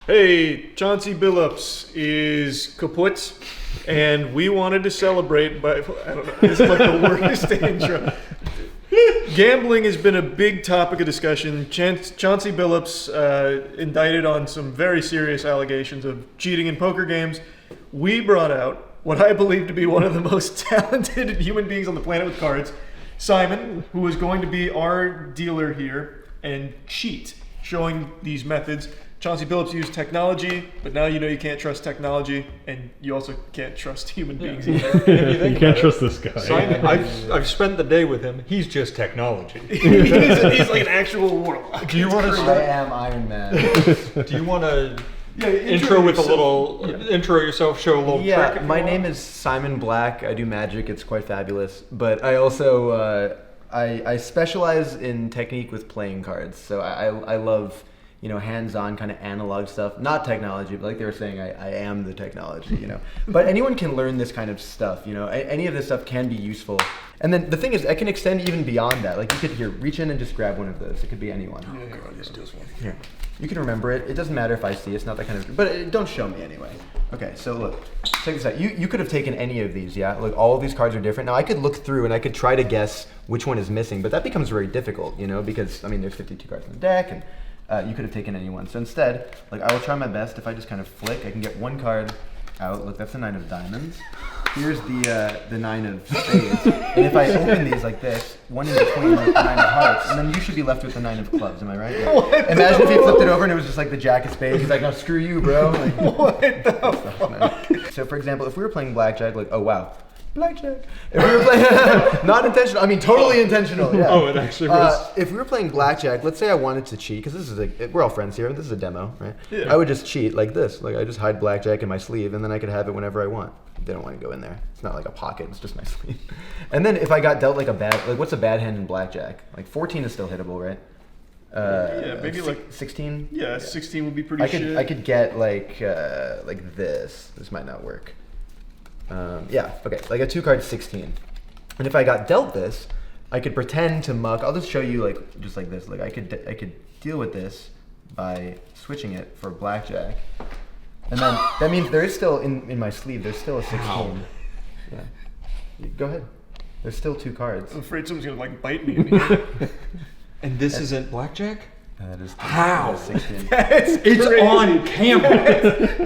Hey, Chauncey Billups is kaput, and we wanted to celebrate by, I don't know, this is like the worst intro. Gambling has been a big topic of discussion. Chauncey Billups indicted on some very serious allegations of cheating in poker games. We brought out what I believe to be one of the most talented human beings on the planet with cards, Simon, who is going to be our dealer here and cheat, showing these methods. Chauncey Billups used technology, but now you know you can't trust technology, and you also can't trust human beings either. You can't trust this guy. Simon, I've spent the day with him. He's just technology. he's like an actual warlock. Do you want to I am Iron Man. Do you want to intro with a little intro yourself? Show a little trick. Yeah, my name is Simon Black. I do magic. It's quite fabulous. But I also I specialize in technique with playing cards. So I love, you know, hands-on kind of analog stuff, not technology, but like they were saying, I am the technology, you know. But anyone can learn this kind of stuff, you know. Any of this stuff can be useful. And then the thing is, I can extend even beyond that. Like you could reach in and just grab one of those. It could be anyone. Here, you can remember it. It doesn't matter if I see. It's not that kind of. But don't show me anyway. Okay, so look, check this out. You could have taken any of these, yeah. Look, all of these cards are different. Now I could look through and I could try to guess which one is missing, but that becomes very difficult, you know, because I mean there's 52 cards in the deck and. You could have taken anyone. So instead, like I will try my best. If I just kind of flick, I can get one card out. Look, that's the 9 of diamonds. Here's the 9 of spades. And if I open these like this, one in between like the 9 of hearts, and then you should be left with the 9 of clubs. Am I right? Yeah. Imagine if he flipped it over and it was just like the jack of spades. He's like, no, screw you, bro. Like, what the fuck? So for example, if we were playing blackjack, like, oh wow. Blackjack. If we were playing, not intentional. I mean, totally intentional. Yeah. Oh, it actually was. If we were playing blackjack, let's say I wanted to cheat, because this is we're all friends here. This is a demo, right? Yeah. I would just cheat like this. Like I just hide blackjack in my sleeve, and then I could have it whenever I want. They don't want to go in there. It's not like a pocket. It's just my sleeve. And then if I got dealt like what's a bad hand in blackjack? Like 14 is still hittable, right? Yeah, maybe like 16. Yeah, 16 would be pretty shit. I could get like this. This might not work. Yeah, okay, like a 2-card 16. And if I got dealt this, I could pretend to muck. I'll just show you like just like this. Like I could deal with this by switching it for blackjack. And then that means there is still in my sleeve, there's still a 16. Wow. Yeah. Go ahead. There's still 2 cards. I'm afraid someone's gonna like bite me in here. And this isn't blackjack? That is how? 16. It's on camera.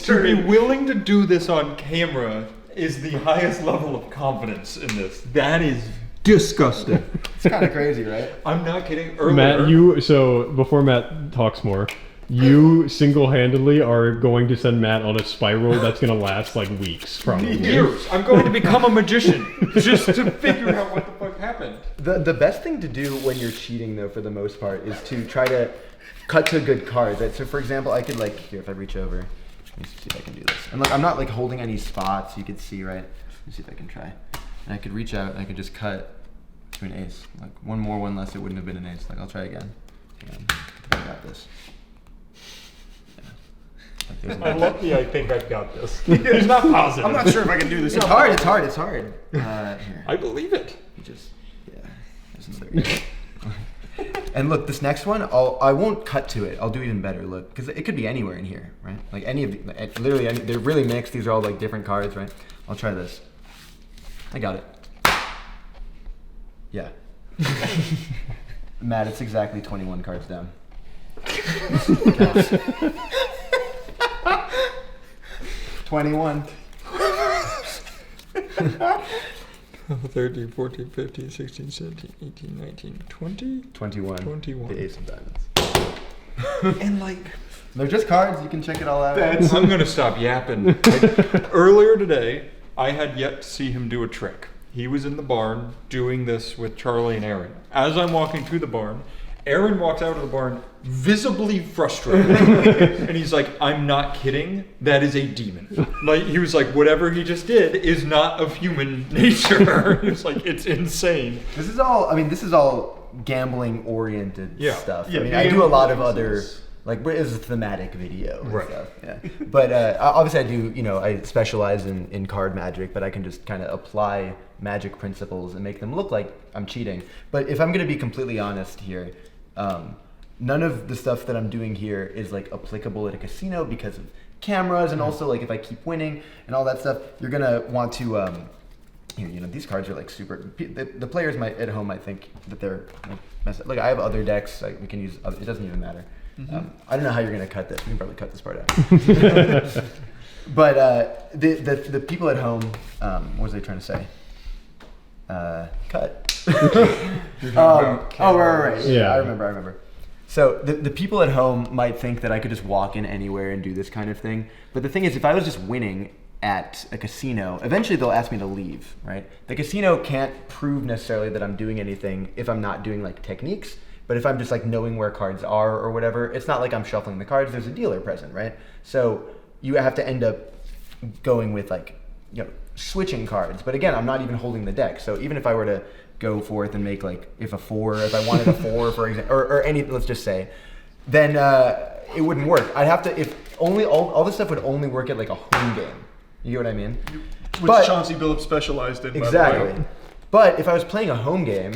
To be willing to do this on camera is the highest level of confidence in this. That is disgusting. It's kind of crazy, right? I'm not kidding. Earlier, Matt, so before Matt talks more, you single-handedly are going to send Matt on a spiral that's going to last like weeks, probably. Years. I'm going to become a magician just to figure out what the fuck happened. The best thing to do when you're cheating, though, for the most part, is to try to cut to good cards. Right? So, for example, I could like here if I reach over. Let me see if I can do this. And look, I'm not like holding any spots. You can see, right? Let me see if I can try. And I could reach out and I could just cut to an ace. Like one less, it wouldn't have been an ace. Like I'll try again. I got this. I think I've got this. He's not positive. I'm not sure if I can do this. It's hard. Here. I believe it. There's another. And look, this next one, I won't cut to it. I'll do even better. Look, because it could be anywhere in here, right? Like any of the, literally, they're really mixed. These are all like different cards, right? I'll try this. I got it. Yeah. Matt, it's exactly 21 cards down. 21. 13, 14, 15, 16, 17, 18, 19, 20? 21. The ace of diamonds. And like... They're just cards. You can check it all out. I'm going to stop yapping. Earlier today, I had yet to see him do a trick. He was in the barn doing this with Charlie and Aaron. As I'm walking through the barn, Aaron walks out of the barn visibly frustrated. And he's like, I'm not kidding. That is a demon. Like, he was like, whatever he just did is not of human nature. He was like, it's insane. This is all gambling oriented stuff. Yeah, I mean, I do a lot of other, like, it's a thematic video and stuff. Yeah. But obviously I do, you know, I specialize in card magic, but I can just kind of apply magic principles and make them look like I'm cheating. But if I'm going to be completely honest here, none of the stuff that I'm doing here is like applicable at a casino because of cameras, and also like if I keep winning and all that stuff, you're gonna want to you know, these cards are like super. The players might at home might think that they're like messed up. Like I have other decks, like we can use. It doesn't even matter. I don't know how you're gonna cut this. We can probably cut this part out. But the people at home, what was I trying to say? Cut. Right. Yeah, I remember. So the people at home might think that I could just walk in anywhere and do this kind of thing. But the thing is, if I was just winning at a casino, eventually they'll ask me to leave, right? The casino can't prove necessarily that I'm doing anything if I'm not doing like techniques. But if I'm just like knowing where cards are or whatever, it's not like I'm shuffling the cards. There's a dealer present, right? So you have to end up going with like, you know, switching cards. But again, I'm not even holding the deck. So even if I were to go forth and make like, if I wanted a 4, for example, or any, let's just say, then it wouldn't work. I'd have to, if only, all this stuff would only work at like a home game. You know what I mean? Which Chauncey Billups specialized in. Exactly. By the way. But if I was playing a home game,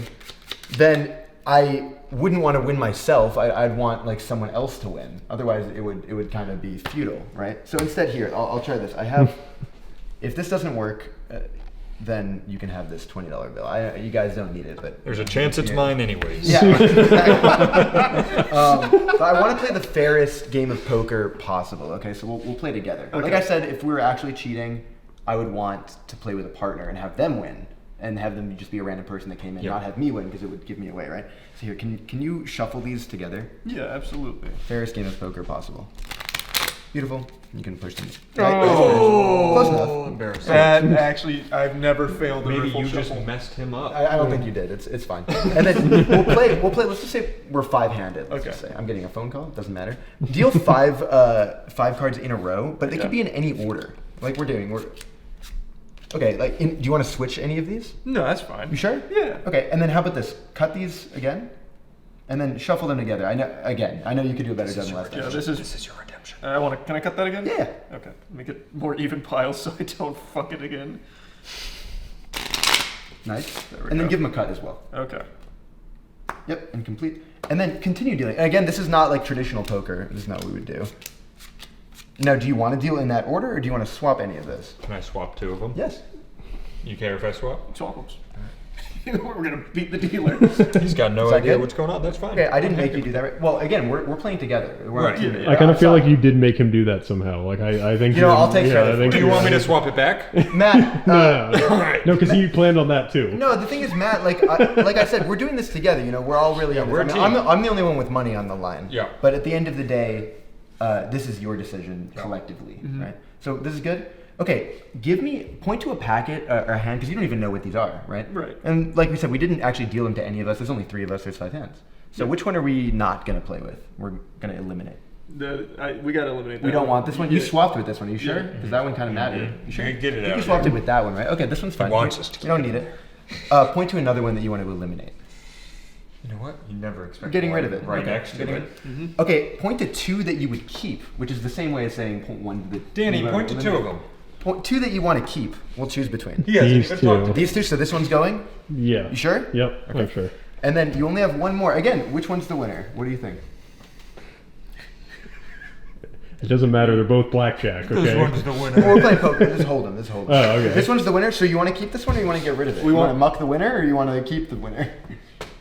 then I wouldn't want to win myself. I'd want like someone else to win. Otherwise, it would kind of be futile, right? So instead, here I'll try this. I have. If this doesn't work, then you can have this $20 bill. You guys don't need it, but There's a chance it's mine anyways. yeah. Exactly. But I want to play the fairest game of poker possible. Okay, so we'll play together. Okay. Like I said, if we were actually cheating, I would want to play with a partner and have them win, and have them just be a random person that came in, not have me win because it would give me away, right? So here, can you shuffle these together? Yeah, absolutely. Fairest game of poker possible. Beautiful. You can push them. Oh, close enough. Embarrassing. And actually, I've never failed a Maybe riffle you shuffle. just messed him up. I don't think you did. It's fine. And then we'll play. Let's just say we're 5-handed. Let's just say I'm getting a phone call. Doesn't matter. Deal 5 cards in a row, but they could be in any order. Like we're doing. Okay. Like, do you want to switch any of these? No, that's fine. You sure? Yeah. Okay. And then how about this? Cut these again, and then shuffle them together. I know you could do a better job than last time. Yeah, this is your redemption. Can I cut that again? Yeah. Okay. Make it more even piles so I don't fuck it again. Nice. There we And then go. give them a cut as well. Okay. Yep, and complete. And then continue dealing. And again, this is not like traditional poker. This is not what we would do. Now, do you want to deal in that order, or do you want to swap any of this? Can I swap 2 of them? Yes. You care if I swap? Swap them. We're gonna beat the dealer. He's got no Is that idea good? what's going on. That's fine. Okay, I didn't make you do that. Right? Well, again, we're playing together. We're Right. a team. Yeah, I kind of feel sorry. like you did make him do that somehow. Like I think You know, I'll take credit I think Do you want me to swap it back? Matt. No, Alright. no, because you planned on that too. No, the thing is, Matt. Like I said, we're doing this together. You know, we're all really. we're a I'm, team. I'm the only one with money on the line. Yeah. But at the end of the day, this is your decision collectively, right? So this is good. Okay, point to a packet or a hand, because you don't even know what these are, right? Right. And like we said, we didn't actually deal them to any of us. There's only 3 of us. There's 5 hands. So which one are we not going to play with? We're going to eliminate. We gotta eliminate that. We don't want this one. You Yeah. swapped with this one. Are you sure? Because that one kind of mattered. You sure? You get it I think out you swapped here. it with that one, right? Okay, this one's fine. wants We- us to You don't need it. Point to another one that you want to eliminate. You know what? You never expect Getting rid of it. right Okay. next to Getting it. rid- Okay, point to 2 that you would keep, which is the same way as saying point 1 that Danny, you wanna point to 2 of eliminate. them. Point 2 that you want to keep. We'll choose between. He hasn't These even two. talked to me. These 2, so this one's going? Yeah. You sure? Yep, I'm sure. And then you only have one more. Again, which one's the winner? What do you think? It doesn't matter. They're both blackjack. Okay. This one's the Well, winner. we're playing poker. This is hold 'em. This is hold 'em. Oh, okay. This one's the winner. So you want to keep this one, or you want to get rid of it? We you want want- to muck the winner, or you want to keep the winner?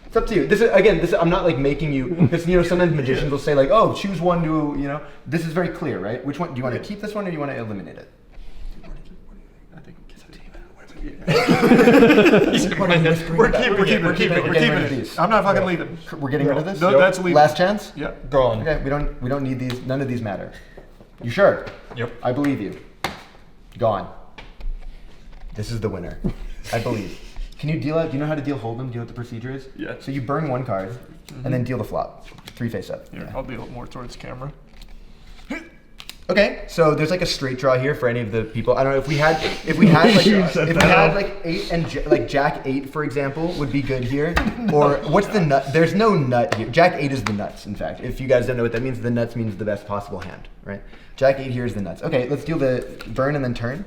It's up to you. This is again. I'm not like making you. Because sometimes magicians will say like, oh, choose one to. This is very clear, right? Which one do you want to keep this one, or do you want to eliminate it? I think it's up to you. We're keeping it. We're keeping We're it. keeping rid of it. these. I'm not fucking leaving. We're getting rid of this. No, Yep. that's leaving. Last chance. Yeah. Gone. Okay. We don't need these. None of these matter. You sure? Yep. I believe you. Gone. This is the winner. I believe. Can you deal it? Do you know how to deal hold 'em? Do you know what the procedure is? Yeah. So you burn one card, and then deal the flop. 3 face up. Here, Yeah. I'll deal it more towards camera. Okay, so there's like a straight draw here for any of the people. I don't know if we had like You set if we that had up. like 8 and like Jack 8 for example would be good here. Or what's the nut? There's no nut here. Jack 8 is the nuts. In fact, if you guys don't know what that means, the nuts means the best possible hand, right? Jack 8 here is the nuts. Okay, let's deal the burn and then turn.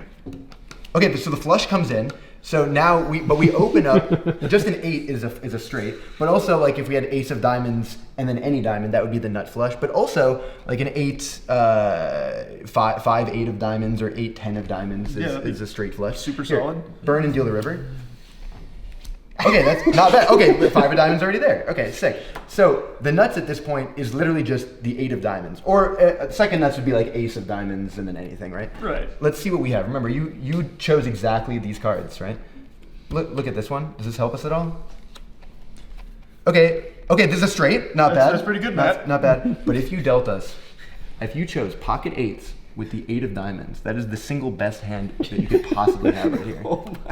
Okay, so the flush comes in. So now we open up, just an 8 is a straight, but also like if we had ace of diamonds and then any diamond, that would be the nut flush. But also like an 8, 5, 8 of diamonds or 8, 10 of diamonds is a straight flush. Super Here, solid. burn and deal the river. Okay, that's not bad. Okay, 5 of diamonds already there. Okay, sick. So the nuts at this point is literally just the 8 of diamonds. Or second nuts would be like ace of diamonds and then anything, right? Right. Let's see what we have. Remember, you chose exactly these cards, right? Look at this one. Does this help us at all? Okay, this is a straight. Not bad. That's pretty good, Matt. Not bad. But if you dealt us, if you chose pocket 8s with the 8 of diamonds, that is the single best hand that you could possibly have right here.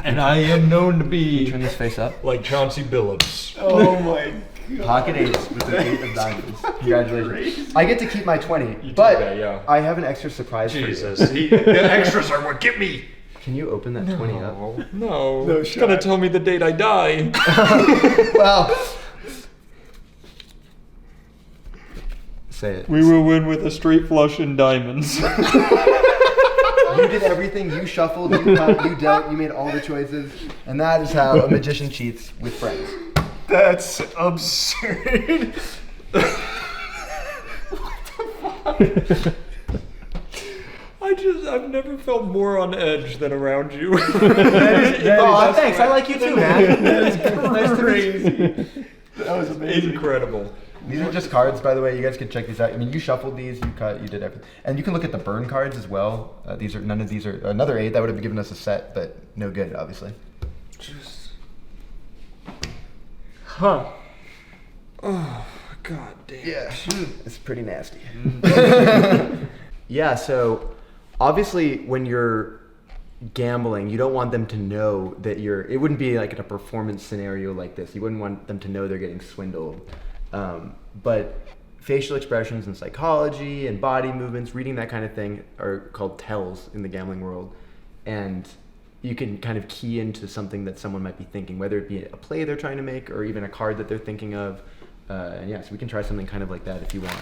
And I am known to Can you be turn this face up? like Chauncey Billups. Oh my god. Pocket 8s with the 8 of diamonds. Congratulations. I get to keep my 20, You but do that, yeah. I have an extra surprise for you. Jesus, the extras are what get me. Can you open that 20 up? No, No it's gonna shot. tell me the date I die. Well, say it. We will win with a straight flush in diamonds. You did everything. You shuffled, you cut, you dealt, you made all the choices. And that is how a magician cheats with friends. That's absurd. I've never felt more on edge than around you. Oh, thanks. I like you too, man. That is crazy. That was amazing. Incredible. These are just cards, by the way. You guys can check these out. I mean, you shuffled these, you cut, you did everything. And you can look at the burn cards as well. None of these are another 8. That would have given us a set, but no good, obviously. Huh. Oh, god damn. Yeah, it's pretty nasty. Yeah, so obviously when you're gambling, you don't want them to know that it wouldn't be like in a performance scenario like this. You wouldn't want them to know they're getting swindled. But facial expressions and psychology and body movements, reading that kind of thing are called tells in the gambling world. And you can kind of key into something that someone might be thinking, whether it be a play they're trying to make or even a card that they're thinking of. And yeah, so we can try something kind of like that if you want.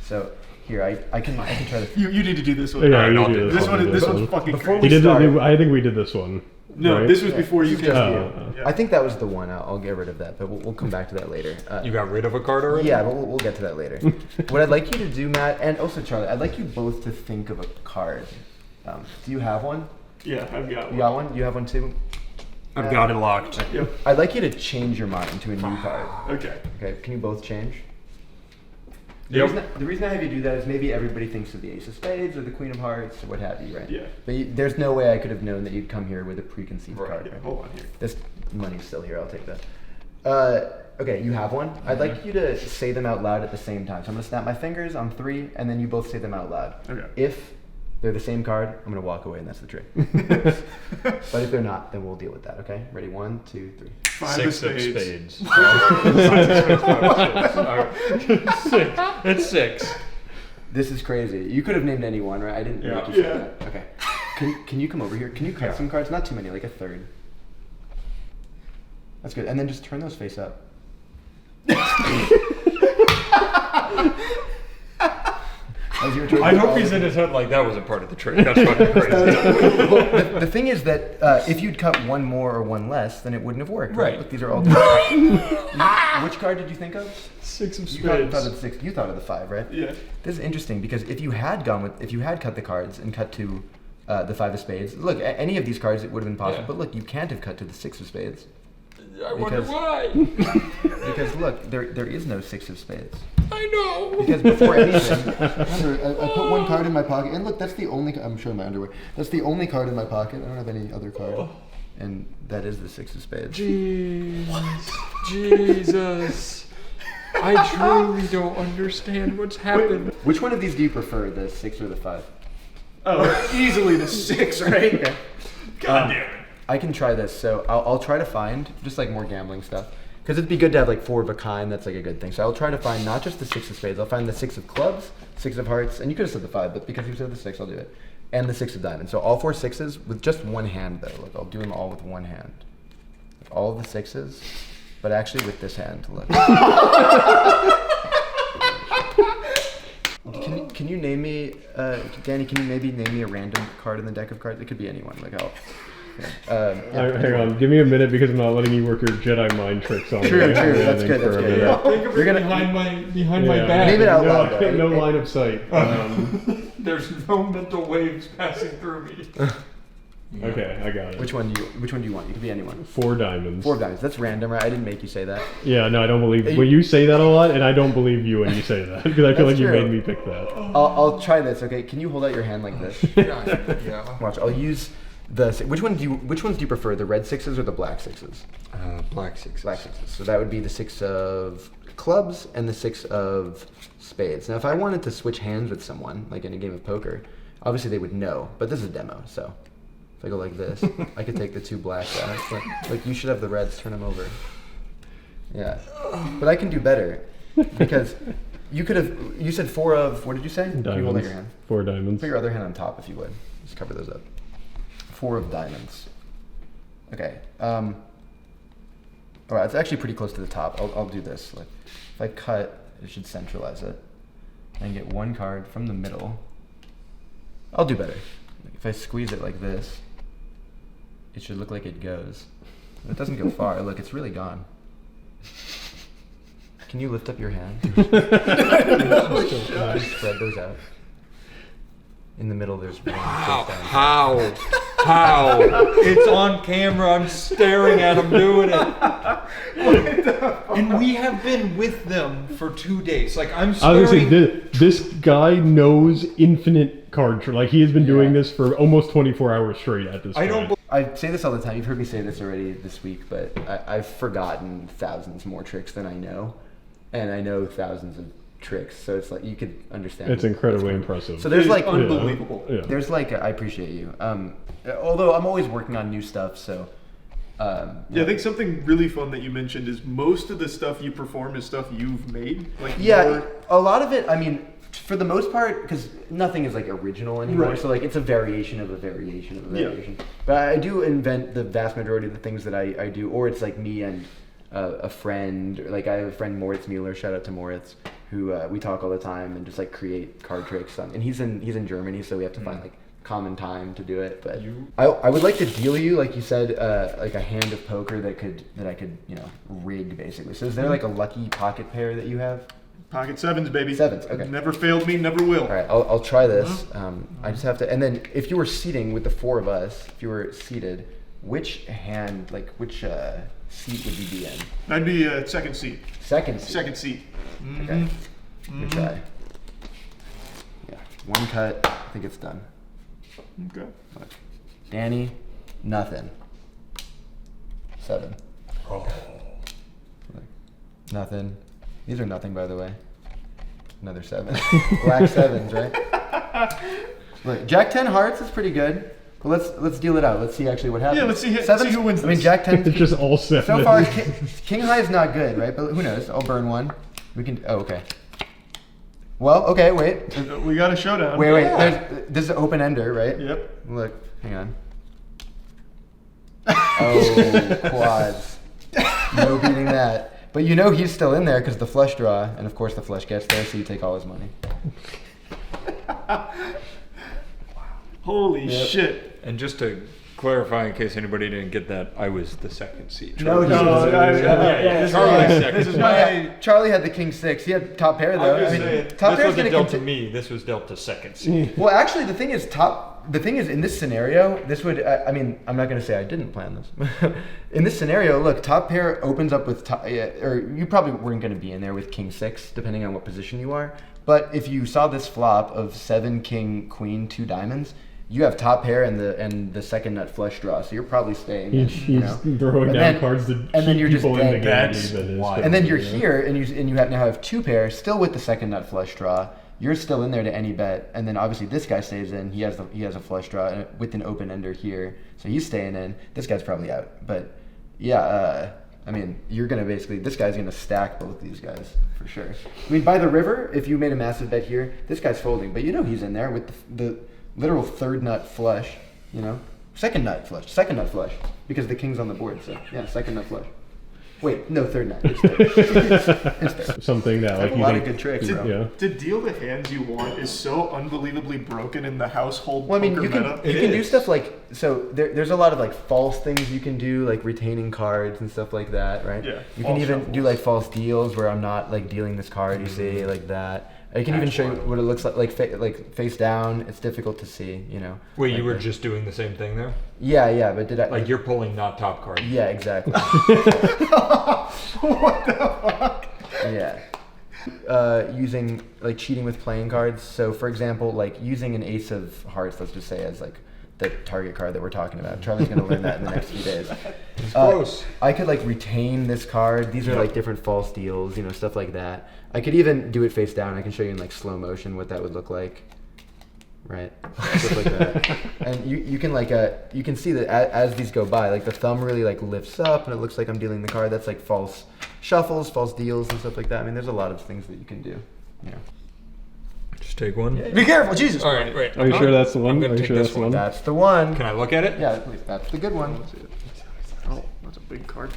So here, I can try this. You need to do this one. Yeah, you I'll do do This one. This one's fucking Before crazy. We did. Sorry. I think we did this one. No, right? this was before you This is came. just Oh, you. I think that was the one. I'll get rid of that, but we'll come back to that later. You got rid of a card already? Yeah, but we'll get to that later. What I'd like you to do, Matt, and also Charlie, I'd like you both to think of a card. Do you have one? Yeah, I've got You one. got one? You have one too? I've got it locked. Yep. I'd like you to change your mind to a new card. Okay. Okay, can you both change? Yep. The reason I have you do that is maybe everybody thinks of the Ace of Spades or the Queen of Hearts or what have you, right? Yeah. But there's no way I could have known that you'd come here with a preconceived card. Yeah, hold on here. This money's still here. I'll take that. Okay, you have one. I'd like you to say them out loud at the same time. So I'm gonna snap my fingers on 3, and then you both say them out loud. Okay. If they're the same card, I'm gonna walk away, and that's the trick. But if they're not, then we'll deal with that. Okay? Ready? 1, 2, 3. 5 of 6 of spades. spades. Six. It's 6. This is crazy. You could have named any one, right? I didn't Yeah. make you say Yeah. that. Okay. Can you come over here? Can you cut some cards? Not too many, like a third. That's good. And then just turn those face up. As you were trying I to- hope he's in his head like that was a part of the trick. That's fucking crazy. Well, the thing is that if you'd cut one more or one less, then it wouldn't have worked. Right. Look, these are all different. Which card did you think of? 6 of You thought of spades. the 6. You thought of the 5, right? Yeah. This is interesting because if you had cut the cards and cut to the 5 of spades, look, any of these cards it would have been possible. Yeah. But look, you can't have cut to the 6 of spades I wonder Because- why. because look, there is no 6 of spades. I know. Because before anything, remember, I put one card in my pocket, and look, that's the only. I'm showing my underwear. That's the only card in my pocket. I don't have any other card, and that is the 6 of spades. Jesus. I truly don't understand what's happened. Which one of these do you prefer, the 6 or the 5? Oh, easily the 6, right? Okay. God damn it. I can try this. So I'll try to find just like more gambling stuff. Because it'd be good to have like 4 of a kind. That's like a good thing. So I'll try to find not just the 6 of spades. I'll find the 6 of clubs, 6 of hearts, and you could have said the 5, but because you said the 6, I'll do it. And the 6 of diamonds. So all 4 6s with just one hand though. Look, I'll do them all with one hand. All of the 6s, but actually with this hand. Look. Can you name me, Danny? Can you maybe name me a random card in the deck of cards? It could be anyone. Like Hang on, give me a minute because I'm not letting you work your Jedi mind tricks on me. True, I'm that's standing good, for that's a good, minute. yeah. Think of You're it gonna- behind my back. Leave it out loud, No, though. no line of sight. There's no mental waves passing through me. Okay, I got it. Which one do you want? You can be anyone. 4 diamonds. 4 diamonds. That's random, right? I didn't make you say that. Yeah, no, I don't believe. Well, you say that a lot, and I don't believe you when you say that because I feel That's like you true. made me pick that. I'll try this. Okay, can you hold out your hand like this? Yeah. Watch. I'll use the. Which ones do you prefer? The red 6s or the black 6s? Black 6. Black 6s. So that would be the 6 of clubs and the 6 of spades. Now, if I wanted to switch hands with someone, like in a game of poker, obviously they would know. But this is a demo, so if I go like this, I could take the 2 blacks out. Like you should have the reds. Turn them over. Yeah, but I can do better because you could have. You said 4 of. What did you say? Can you hold out Diamonds. your hand? 4 diamonds. Put your other hand on top if you would. Just cover those up. 4 of diamonds. Okay. All right. It's actually pretty close to the top. I'll do this. Like, if I cut, it should centralize it. And get 1 card from the middle. I'll do better. If I squeeze it like this, it should look like it goes. It doesn't go far. Look, it's really gone. Can you lift up your hand? Spread those out. In the middle, there's 1. How? It's on camera. I'm staring at him doing it. And we have been with them for 2 days. Like I'm I was staring. gonna say this guy knows infinite card trick. Like he has been doing this for almost 24 hours straight at this point. I don't. I say this all the time. You've heard me say this already this week, but I've forgotten thousands more tricks than I know, and I know thousands of tricks. So it's like you could understand. It's incredibly impressive. So there's like unbelievable. Yeah. There's like I appreciate you. Although I'm always working on new stuff, so. Yeah, I think something really fun that you mentioned is most of the stuff you perform is stuff you've made. Like Yeah, a lot of it. I mean, for the most part, because nothing is like original anymore. Right. So like it's a variation of a variation of a Yeah. variation. But I do invent the vast majority of the things that I do, or it's like me and a friend. Like I have a friend Moritz Mueller. Shout out to Moritz, who we talk all the time and just like create card tricks. And he's in Germany, so we have to find like common time to do it. But I would like to deal you, like you said, like a hand of poker that I could rig basically. So is there like a lucky pocket pair that you have? Pocket 7s, baby. 7s, okay. Never failed me, never will. All right, I'll try this. I just have to, and then if you were seating with the 4 of us, if you were seated, which hand, like which seat would you be in? I'd be second seat. Second seat. Second seat. Okay. Good try. Yeah, 1 cut. I think it's done. Okay. Look. Danny, nothing. 7. Oh. Look. Nothing. These are nothing, by the way. Another 7. Black 7s, right? Look, Jack 10 hearts is pretty good. But let's deal it out. Let's see actually what happens. Yeah, let's see who wins I mean, this. Jack 10. It's just all 7. So far, King High is not good, right? But who knows? I'll burn 1. We can. Oh, okay. Well, okay. Wait. We got a showdown. Wait. This is an open ender, right? Yep. Look. Hang on. Oh, quads. No beating that. But you know he's still in there because the flush draw, and of course the flush gets there, so you take all his money. Holy shit. And just to clarify, in case anybody didn't get that, I was the second seat. No, Charlie's second. Charlie had the king 6. He had top pair though. I'm just saying, top This pair's wasn't gonna dealt to continue. me. This was dealt to second seat. Well, actually, the thing is, in this scenario, this would. I mean, I'm not going to say I didn't plan this. In this scenario, look, top pair opens up with or you probably weren't going to be in there with king 6, depending on what position you are. But if you saw this flop of 7 king queen 2 diamonds, you have top pair and the second nut flush draw, so you're probably staying. He's throwing down cards to and then keep you're just people in the dead. game. And then you're here, and you now have 2 pair, still with the second nut flush draw. You're still in there to any bet, and then obviously this guy stays in. He has a flush draw with an open ender here, so he's staying in. This guy's probably out, but yeah, I mean, you're gonna basically this guy's gonna stack both these guys for sure. I mean, by the river, if you made a massive bet here, this guy's folding, but you know he's in there with the literal 3rd nut flush. Second nut flush, because the king's on the board. So yeah, second nut flush. Wait, no, third knight. It's third. It's third. Something that I like have a you lot think, of good tricks, bro. yeah. To deal the hands you want is so unbelievably broken in the household Well, I mean, poker you can meta. you can do stuff like so. There's a lot of like false things you can do, like retaining cards and stuff like that, right? Yeah, You can false even shuffles. do like false deals where I'm not like dealing this card. You see, like that. I can even show you what it looks like face down. It's difficult to see, you know. Wait, like you were this. just doing the same thing there? Yeah, but did I Like you're pulling not top card. Yeah, exactly. What the fuck? Yeah. Using like cheating with playing cards. So for example, like using an ace of hearts, let's just say as like the target card that we're talking about. Charlie's gonna learn that in the next few days. It's close. I could like retain this card. These are like different false deals, you know, stuff like that. I could even do it face down. I can show you in like slow motion what that would look like. Right, stuff like that. And you can like you can see that as these go by, like the thumb really like lifts up, and it looks like I'm dealing the card. That's like false shuffles, false deals, and stuff like that. I mean, there's a lot of things that you can do. Yeah. Just take one. Be careful, Jesus. All right, wait. Are you sure that's the I'm one? gonna Are you take sure this that's the one. one? That's the one. Can I look at it? Yeah, please. That's the good one. Oh, that's a big card.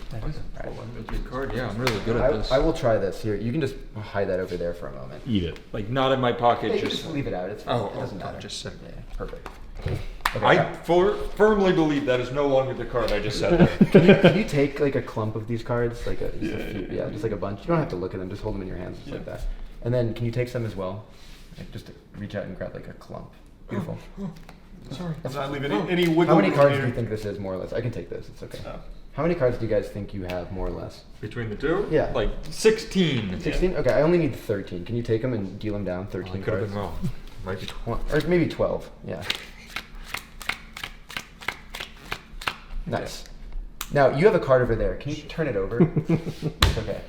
Big card. Yeah, I'm really good at this. I will try this here. You can just hide that over there for a moment. Eat it. Like not in my pocket. Yeah, you just just leave it out. It doesn't matter. just sit. Yeah, perfect. I firmly believe that is no longer the card I just said. Can you take like a clump of these cards, like just like a bunch? You don't have to look at them. Just hold them in your hands, just like that. And then can you take some as well? Like, just reach out and grab like a clump. Beautiful. Sorry. Let's not leave any wiggle How many room cards here. do you think this is, more or less? I can take this. It's okay. Oh. How many cards do you guys think you have, more or less? Between the two? Yeah. Like 16. 16? Okay, I only need 13. Can you take them and deal them down? 13 I could have cards. been wrong. Might be 12. Or maybe 12. Yeah. Nice. Now, you have a card over there. Can you turn it over? It's okay.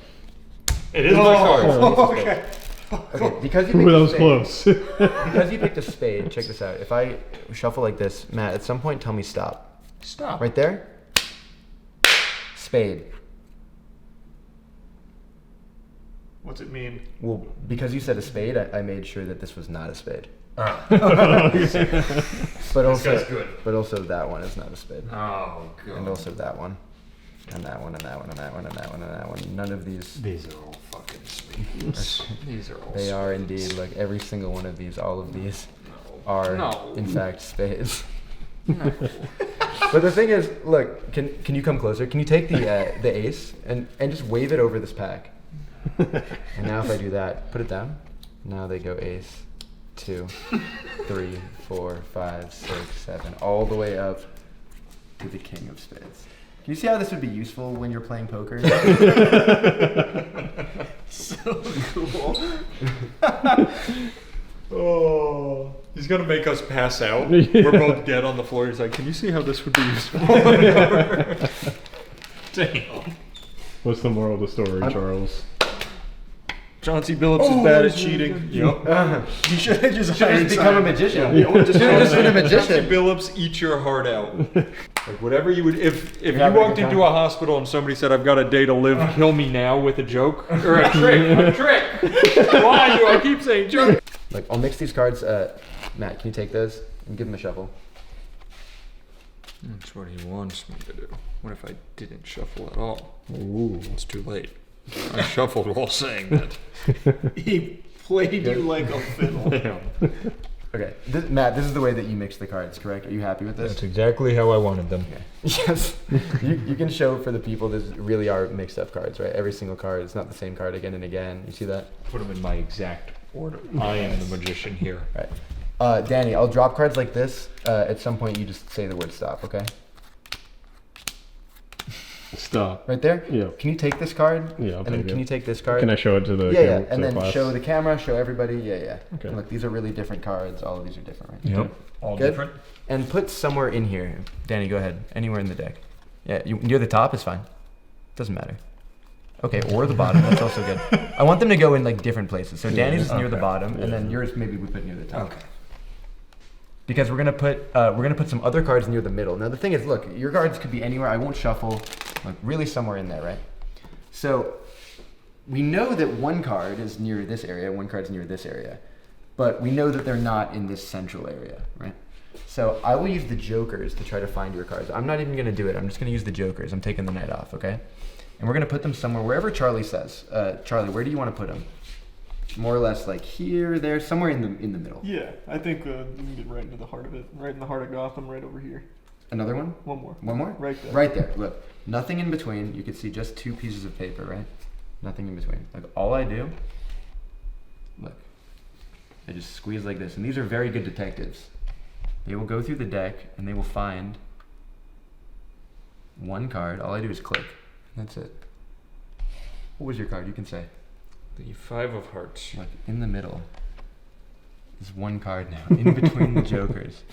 It is my card. Oh, okay. Okay, because you picked Ooh, that a was spade, close. because you picked a spade, check this out. If I shuffle like this, Matt, at some point tell me stop. Stop. Right there? Spade. What's it mean? Well, because you said a spade, I made sure that this was not a spade. But also, guy's good. but also that one is not a spade. Oh, God. And also that one. And that one, and that one, and that one, and that one, and that one. None of these. These are all fucking spades. These are all They are indeed. Like every single one of these, all of these are No. in fact spades. But the thing is, look, can you come closer? Can you take the ace and just wave it over this pack? And now if I do that, put it down. Now they go ace, 2, 3, 4, 5, 6, 7, all the way up to the king of spades. Can you see how this would be useful when you're playing poker? So cool. Oh, he's gonna make us pass out. We're both dead on the floor. He's like, "Can you see how this would be useful?" Damn. What's the moral of the story, Charles? Chauncey Billups is bad at cheating. Yep. He should have just Should have hired just become a Simon. magician. Yeah, we just Should have just been a Chauncey magician. Billups, eat your heart out. Like whatever you would, if you having a walked good into time. a hospital and somebody said, "I've got a day to live, kill me now" with a joke or a trick. Why do I keep saying joke? Like, I'll mix these cards. Matt, can you take those and give him a shuffle? That's what he wants me to do. What if I didn't shuffle at all? Ooh. It's too late. I shuffled while saying that. He played you like a fiddle. Damn. Okay, Matt, this is the way that you mix the cards, correct? Are you happy with this? That's exactly how I wanted them. Yes. You can show for the people this really are mixed up cards, right? Every single card is not the same card again and again. You see that? Put them in my exact order. I am the magician here. Right. Danny, I'll drop cards like this. At some point, you just say the word stop, okay? Stop. Right there? Yeah. Can you take this card? Yeah, I'll And then take can it. you take this card? Can I show it to the Yeah, camera, yeah. And to the then class? show the camera, show everybody. Yeah, yeah. Okay. And look, these are really different cards. All of these are different, right? Yep. All Good. different. And put somewhere in here. Danny, go ahead. Anywhere in the deck. Yeah, near the top is fine. Doesn't matter. Okay, or the bottom. That's also good. I want them to go in like different places. So Danny's is near the Okay. bottom, and Yeah. then yours maybe we put near the top. Okay. Because we're gonna put some other cards near the middle. Now the thing is, look, your cards could be anywhere. I won't shuffle. Like really somewhere in there, right? So we know that one card is near this area, one card's near this area, but we know that they're not in this central area, right? So I will use the jokers to try to find your cards. I'm not even gonna do it. I'm just gonna use the jokers. I'm taking the knight off, okay? And we're gonna put them somewhere, wherever Charlie says. Charlie, where do you want to put them? More or less like here, there, somewhere in the middle. Yeah, I think we can get right into the heart of it. Right in the heart of Gotham, right over here. Another one? One more. One more? Right there. Right there. Look, nothing in between. You can see just 2 pieces of paper, right? Nothing in between. Like all I do, look, I just squeeze like this. And these are very good detectives. They will go through the deck and they will find one card. All I do is click. That's it. What was your card? You can say. The 5 of hearts. Look, in the middle is one card now, in between the jokers.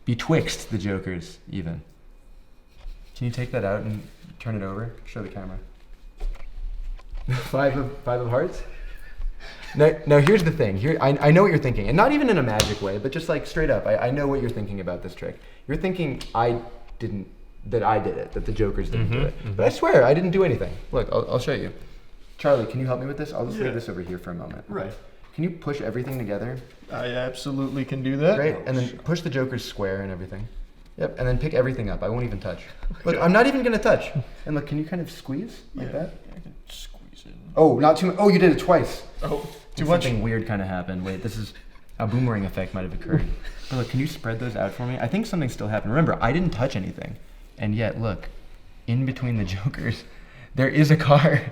Betwixt the jokers, even. Can you take that out and turn it over? Show the camera. 5 of hearts? Now here's the thing. Here, I know what you're thinking, and not even in a magic way, but just like straight up. I know what you're thinking about this trick. You're thinking that I did it, that the jokers didn't do it. But I swear, I didn't do anything. Look, I'll show you. Charlie, can you help me with this? I'll just leave this over here for a moment. Right. Can you push everything together? I absolutely can do that. Great. And then push the joker's square and everything. Yep. And then pick everything up. I won't even touch. Look, I'm not even gonna touch. And look, can you kind of squeeze like that? I can squeeze it. Oh, not too much. Oh, you did it twice. Oh, too much. Something weird kind of happened. Wait, this is a boomerang effect might have occurred. But look, can you spread those out for me? I think something still happened. Remember, I didn't touch anything. And yet, look, in between the jokers, there is a card.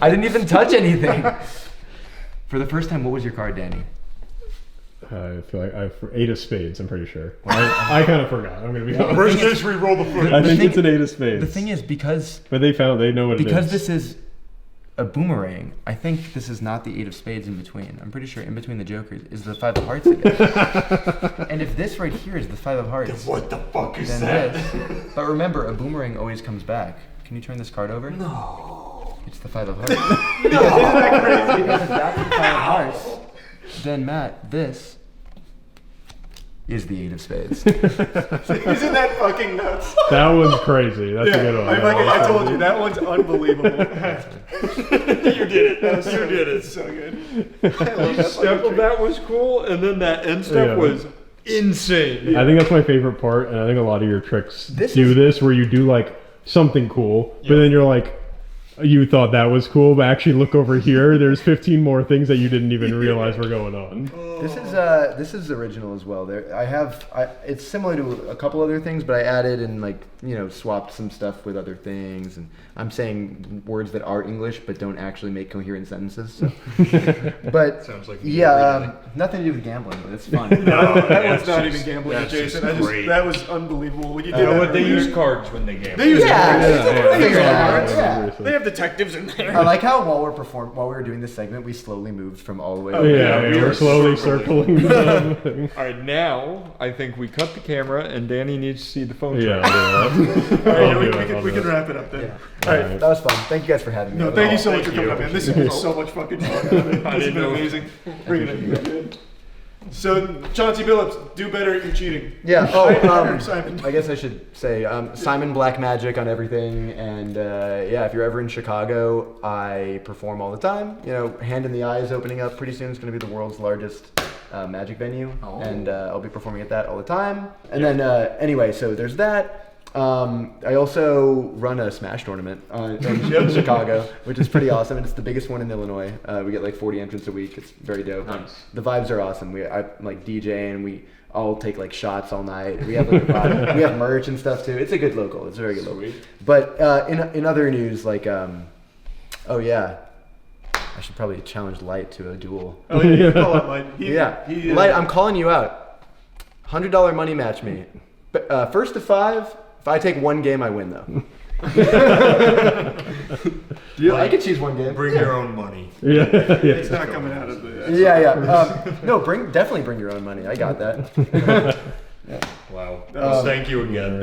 I didn't even touch anything. For the first time, what was your card, Danny? I feel like 8 of spades, I'm pretty sure. I kind of forgot. I'm going to be honest. Worst case, re-roll the foot. I think it's an 8 of spades. The thing is, because But they know what it is. because this is a boomerang, I think this is not the 8 of spades in between. I'm pretty sure in between the jokers is the 5 of hearts again. And if this right here is the 5 of hearts, What the fuck is then that? this. But remember, a boomerang always comes back. Can you turn this card over? No. It's the 5 of hearts. Because if that's the 5 of hearts, then Matt, this is the 8 of spades. Isn't that fucking nuts? That was crazy. That's a good one. I told you, that one's unbelievable. You did it. You did it. So good. I love that Step fucking of that was cool, and then that end step Yeah. was insane. I think that's my favorite part, and I think a lot of your tricks This do is- this, where you do like something cool, but then you're like, you thought that was cool, but actually look over here. There's 15 more things that you didn't even realize were going on. This is original as well. It's similar to a couple other things, but I added and swapped some stuff with other things, and I'm saying words that are English but don't actually make coherent sentences. So. But Sounds like nothing to do with gambling, but it's fun. that one's not even gambling, Jason. That was unbelievable. When you did that, They use cards when they gamble. They use Yeah. They have detectives in there. I like how while we were doing this segment, we slowly moved from all the way. Oh, yeah, we we were were slowly circling the thing. All right, now I think we cut the camera, and Danny needs to see the phone. Yeah, track. I'll do that. All right, I'll do we it, can, I'll we do can it. wrap it up then. All right, that was fun. Thank you guys for having me. No, thank you so much for thank coming you. up, man. This has been so much fucking fun. This has been amazing. Bring it in. So, Chauncey Billups, do better at your cheating. Yeah. Simon. I guess I should say Simon Black Magic on everything, and if you're ever in Chicago, I perform all the time. Hand in the Eye is opening up pretty soon. It's going to be the world's largest magic venue, and I'll be performing at that all the time. And then anyway, so there's that. I also run a Smash tournament in Chicago, which is pretty awesome, and it's the biggest one in Illinois. We get like 40 entrants a week. It's very dope. Nice. The vibes are awesome. I'm like DJing. We all take like shots all night. We have like we have merch and stuff too. It's a good local. It's a very good local. But in other news, like oh yeah, I should probably challenge Light to a duel. Oh, yeah, you call out Light. Light, I'm calling you out. $100 money match me. First to 5. If I take one game, I win though. I could choose one game. Bring your own money. Yeah, It's not coming out of the. No, definitely bring your own money. I got that. Wow. Thank you again.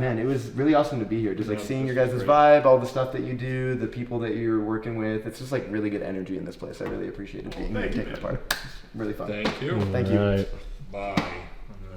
Man, it was really awesome to be here. Just like seeing your this guys' is great. vibe, all the stuff that you do, the people that you're working with. It's just like really good energy in this place. I really appreciated being here and taking part. It's really fun. Thank you. Thank you. Right. Bye.